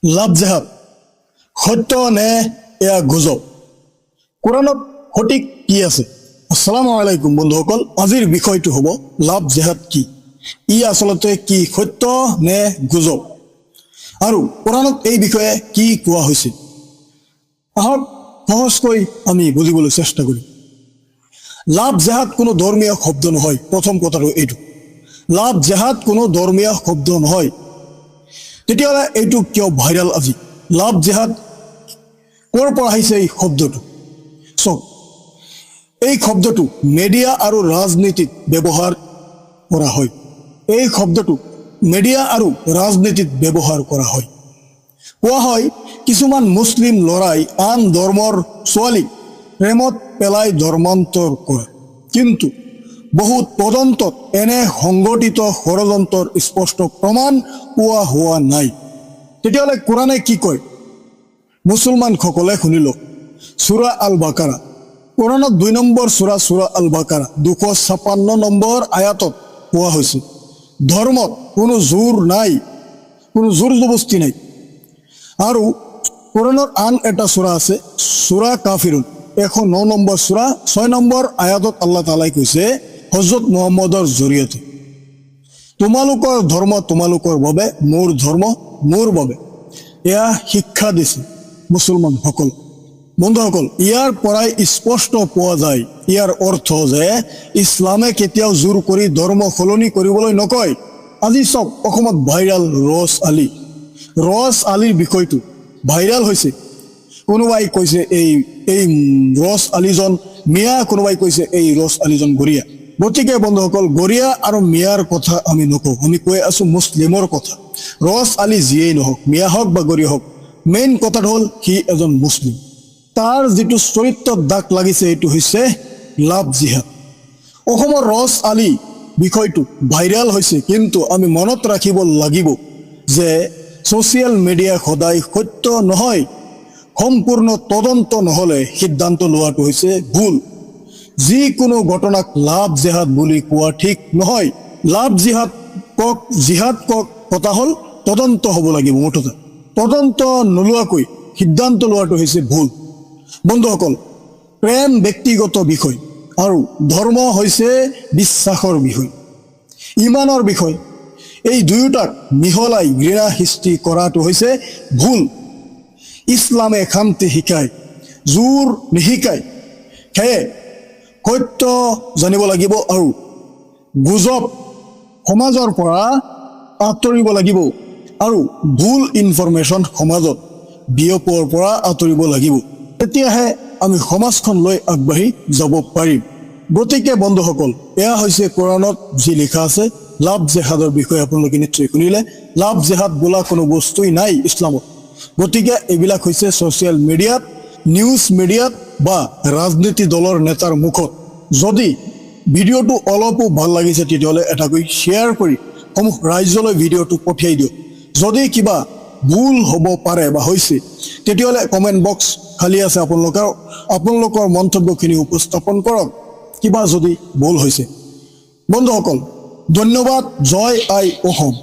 লাভ জেহাদ সত্য নে এয়া গুজব? কোৰআনত সঠিক কি আছে? আসসালামু আলাইকুম বন্ধুসকল, আজিৰ বিষয়টো হ'ব লাভ জেহাদ কি, ই আসলতে কি সত্য নে গুজব, আৰু কোৰআনত এই বিষয়ে কি কোৱা হৈছে। আহক সহজকৈ আমি বুজিবলৈ চেষ্টা কৰিম। লাভ জেহাদ কোনো ধৰ্মীয় শব্দ নহয়। প্ৰথম কথাটো এইটো, লাভ জেহাদ কোনো ধৰ্মীয় শব্দ নহয়। তেতিয়াহ'লে এইটো কিয় ভাইৰাল আজি? লাভ জেহাদ ক'ৰ পৰা আহিছে এই শব্দটো? চাওক, এই শব্দটো মিডিয়া আৰু ৰাজনীতিত ব্যৱহাৰ কৰা হয়। এই শব্দটো মিডিয়া আৰু ৰাজনীতিত ব্যৱহাৰ কৰা হয়। কোৱা হয় কিছুমান মুছলিম ল'ৰাই আন ধৰ্মৰ ছোৱালীক প্ৰেমত পেলাই ধৰ্মান্তৰ কৰে, কিন্তু বহুত তদন্তত এনে সংগঠিত ষড়যন্ত্ৰৰ স্পষ্ট প্ৰমাণ পোৱা হোৱা নাই। তেতিয়াহ'লে কোৰাণে কি কয়? মুছলমানসকলে শুনি লওক। সূৰা আল বাকাৰা, কোৰাণত 2 নম্বৰ সূৰা আল বাকাৰা 256 নম্বৰ আয়াতত কোৱা হৈছে, ধৰ্মত কোনো জোৰ নাই, কোনো জোৰ জবস্তি নাই। আৰু কোৰাণৰ আন এটা সূৰা আছে, সূৰা কাফিৰুন 109 নম্বৰ সূৰা 6 নম্বৰ আয়াতত আল্লাহ তাআলাই কৈছে হযৰত মুহাম্মদৰ জৰিয়তে, তোমালোকৰ ধৰ্ম তোমালোকৰ বাবে, মোৰ ধৰ্ম মোৰ বাবে। এয়া শিক্ষা দিছে মুছলমানসকল। বন্ধুসকল, ইয়াৰ পৰাই স্পষ্ট পোৱা যায়, ইয়াৰ অৰ্থ যে ইছলামে কেতিয়াও জোৰ কৰি ধৰ্ম সলনি কৰিবলৈ নকয়। আজি চাওক, অসমত ভাইৰাল ৰছ আলীৰ বিষয়টো ভাইৰাল হৈছে। কোনোবাই কৈছে এই ৰছ আলীজন মিয়া, কোনোবাই কৈছে এই ৰছ আলীজন গৰিয়া। গতিকে বন্ধুসকল, গৰিয়া আৰু মিয়াৰ কথা আমি নকওঁ, আমি কৈ আছো মুছলিমৰ কথা। ৰছ আলী যিয়েই নহওক, মিয়া হওক বা গৰিয়া হওক, মেইন কথাটো হ'ল সি এজন মুছলিম। তাৰ যিটো চৰিত্ৰত দাগ লাগিছে এইটো হৈছে লাভ জিহাদ। অসমৰ ৰছ আলী বিষয়টো ভাইৰাল হৈছে, কিন্তু আমি মনত ৰাখিব লাগিব যে ছ'চিয়েল মিডিয়া সদায় সত্য নহয়। সম্পূৰ্ণ তদন্ত নহ'লে সিদ্ধান্ত লোৱাটো হৈছে ভুল। যিকোনো ঘটনাক লাভ জেহাদ বুলি কোৱা ঠিক নহয়। লাভ জিহাদ কক জিহাদ কক, কথা হ'ল তদন্ত হ'ব লাগিব। মুঠতে তদন্ত নোলোৱাকৈ সিদ্ধান্ত লোৱাটো হৈছে ভুল। বন্ধুসকল, প্ৰেম ব্যক্তিগত বিষয় আৰু ধৰ্ম হৈছে বিশ্বাসৰ বিষয়, ইমানৰ বিষয়। এই দুয়োটাক মিহলাই ঘৃণা সৃষ্টি কৰাটো হৈছে ভুল। ইছলামে শান্তি শিকায়, জোৰ নিশিকায়। সেয়ে সত্য জানিব লাগিব আৰু গুজব সমাজৰ পৰা আঁতৰিব লাগিব, আৰু ভুল ইনফৰমেশ্যন সমাজত বিয়পোৱাৰ পৰা আঁতৰিব লাগিব। তেতিয়াহে আমি সমাজখন লৈ আগবাঢ়ি যাব পাৰিম। গতিকে বন্ধুসকল, এয়া হৈছে কোৰাণত যি লিখা আছে লাভ জেহাদৰ বিষয়ে। আপোনালোকে নিশ্চয় শুনিলে, লাভ জেহাদ বোলা কোনো বস্তুই নাই ইছলামত। গতিকে এইবিলাক হৈছে ছ'চিয়েল মিডিয়াত, নিউজ মিডিয়াত বা ৰাজনীতি দলৰ নেতাৰ মুখত। যদি ভিডিঅ'টো অলপো ভাল লাগিছে তেতিয়াহ'লে এটাকৈ শ্বেয়াৰ কৰি সমূহ ৰাইজলৈ ভিডিঅ'টো পঠিয়াই দিয়ক। যদি কিবা ভুল হ'ব পাৰে বা হৈছে তেতিয়াহ'লে কমেণ্ট বক্স খালী আছে, আপোনালোকৰ মন্তব্যখিনি উপস্থাপন কৰক কিবা যদি ভুল হৈছে। বন্ধুসকল, ধন্যবাদ। জয় আই অসম।